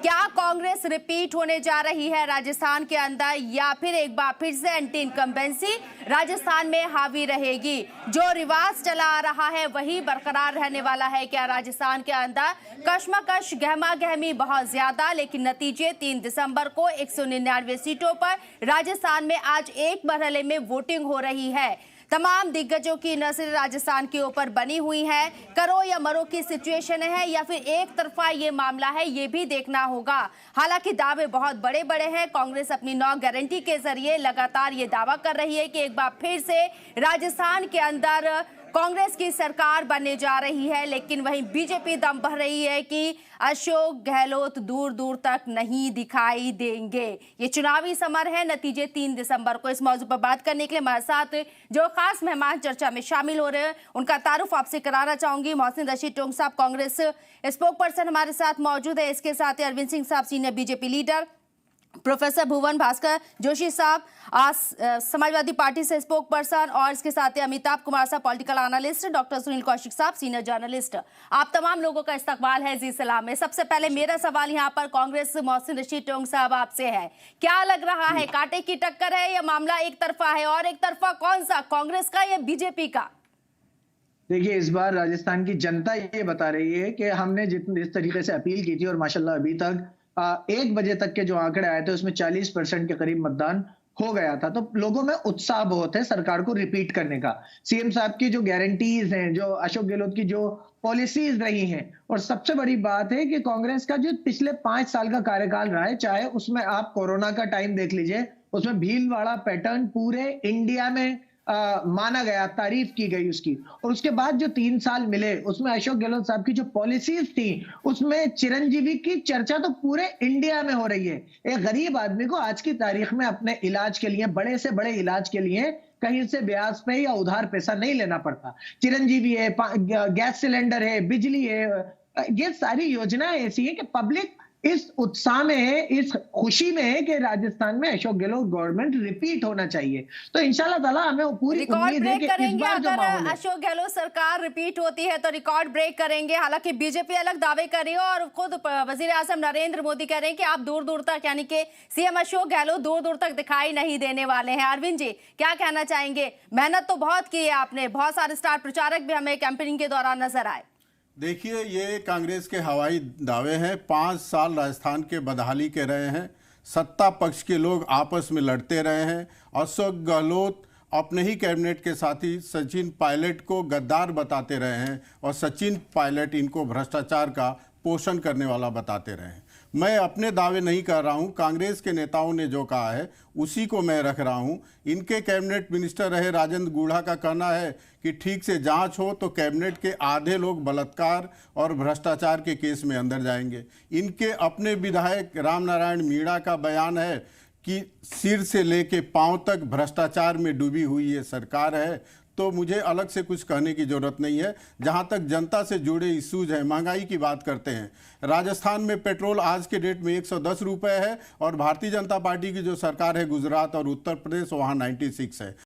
क्या कांग्रेस रिपीट होने जा रही है राजस्थान के अंदर, या फिर एक बार फिर से एंटी इनकम्बेंसी राजस्थान में हावी रहेगी? जो रिवाज चला आ रहा है वही बरकरार रहने वाला है क्या राजस्थान के अंदर? कश्मकश, गहमा गहमी बहुत ज्यादा, लेकिन नतीजे 3 दिसंबर को 199 सीटों पर राजस्थान में आज एक मरहले में वोटिंग हो रही है। तमाम दिग्गजों की नजर राजस्थान के ऊपर बनी हुई है। करो या मरो की सिचुएशन है या फिर एक तरफा ये मामला है, ये भी देखना होगा। हालांकि दावे बहुत बड़े बड़े हैं। कांग्रेस अपनी 9 गारंटी के जरिए लगातार ये दावा कर रही है कि एक बार फिर से राजस्थान के अंदर कांग्रेस की सरकार बनने जा रही है, लेकिन वहीं बीजेपी दम भर रही है कि अशोक गहलोत दूर दूर तक नहीं दिखाई देंगे। ये चुनावी समर है, नतीजे 3 दिसंबर को। इस मौजू पर बात करने के लिए हमारे साथ जो खास मेहमान चर्चा में शामिल हो रहे हैं उनका तारुफ आपसे कराना चाहूंगी। मोहसिन रशीद टोंग साहब, कांग्रेस स्पोक पर्सन हमारे साथ मौजूद है। इसके साथ ही अरविंद सिंह साहब, सीनियर बीजेपी लीडर, प्रोफेसर भुवन भास्कर जोशी साहब, समाजवादी पार्टी से स्पोक पर्सन, और इसके साथ ही अमिताभ कुमार साहब, political analyst, doctor Sunil Kaushik साहब, सीनियर जर्नलिस्ट। आप तमाम लोगों का इस्तकबाल है जी सलाम में। सबसे पहले मेरा सवाल यहाँ पर कांग्रेस मोहसिन रशीद टोंग साहब आपसे है, क्या लग रहा है, कांटे की टक्कर है या मामला एक तरफा है? और एक तरफा कौन सा, कांग्रेस का या बीजेपी का? देखिए, इस बार राजस्थान की जनता ये बता रही है कि हमने जिस तरीके से अपील की थी, और माशाल्लाह अभी तक 1 बजे तक के जो आंकड़े आए थे उसमें 40% के करीब मतदान हो गया था। तो लोगों में उत्साह बहुत है सरकार को रिपीट करने का। सीएम साहब की जो गारंटीज हैं, जो अशोक गहलोत की जो पॉलिसीज रही हैं, और सबसे बड़ी बात है कि कांग्रेस का जो पिछले 5 साल का कार्यकाल रहा है, चाहे उसमें आप कोरोना का टाइम देख लीजिए, उसमें भीलवाड़ा पैटर्न पूरे इंडिया में माना गया, तारीफ की गई उसकी। और उसके बाद जो 3 साल मिले उसमें अशोक गहलोत साहब की जो पॉलिसीज थी, उसमें चिरंजीवी की चर्चा तो पूरे इंडिया में हो रही है। एक गरीब आदमी को आज की तारीख में अपने इलाज के लिए, बड़े से बड़े इलाज के लिए कहीं से ब्याज पे या उधार पैसा नहीं लेना पड़ता। चिरंजीवी है, गैस सिलेंडर है, बिजली है, ये सारी योजनाएं ऐसी है कि पब्लिक इस उत्साह में है, इस खुशी में है कि राजस्थान में अशोक गहलोत गवर्नमेंट रिपीट होना चाहिए। तो इंशाल्लाह ताला हमें पूरी उम्मीद है कि इस बार जो माहौल है, अशोक गहलोत सरकार रिपीट होती है तो रिकॉर्ड ब्रेक करेंगे। हालांकि बीजेपी अलग दावे कर रही है और खुद वजीर आजम नरेंद्र मोदी कह रहे हैं कि आप दूर दूर तक, यानी कि सीएम अशोक गहलोत दूर दूर तक दिखाई नहीं देने वाले हैं। अरविंद जी, क्या कहना चाहेंगे? मेहनत तो बहुत की है आपने, बहुत सारे स्टार प्रचारक भी हमें कैंपेनिंग के दौरान नजर आए। देखिए, ये कांग्रेस के हवाई दावे हैं। 5 साल राजस्थान के बदहाली के रहे हैं, सत्ता पक्ष के लोग आपस में लड़ते रहे हैं। अशोक गहलोत अपने ही कैबिनेट के साथी सचिन पायलट को गद्दार बताते रहे हैं, और सचिन पायलट इनको भ्रष्टाचार का पोषण करने वाला बताते रहे हैं। मैं अपने दावे नहीं कर रहा हूं, कांग्रेस के नेताओं ने जो कहा है उसी को मैं रख रहा हूं। इनके कैबिनेट मिनिस्टर रहे राजेंद्र गुढ़ा का कहना है कि ठीक से जांच हो तो कैबिनेट के आधे लोग बलात्कार और भ्रष्टाचार के केस में अंदर जाएंगे। इनके अपने विधायक रामनारायण मीणा का बयान है कि सिर से लेके पांव तक भ्रष्टाचार में डूबी हुई ये सरकार है। तो मुझे अलग से कुछ कहने की जरूरत नहीं है। जहां तक जनता से जुड़े इश्यूज हैं, महंगाई की बात करते हैं, राजस्थान में पेट्रोल आज के डेट में 110 रुपए है, और भारतीय जनता पार्टी की जो सरकार है गुजरात और उत्तर प्रदेश, वहां 96 है।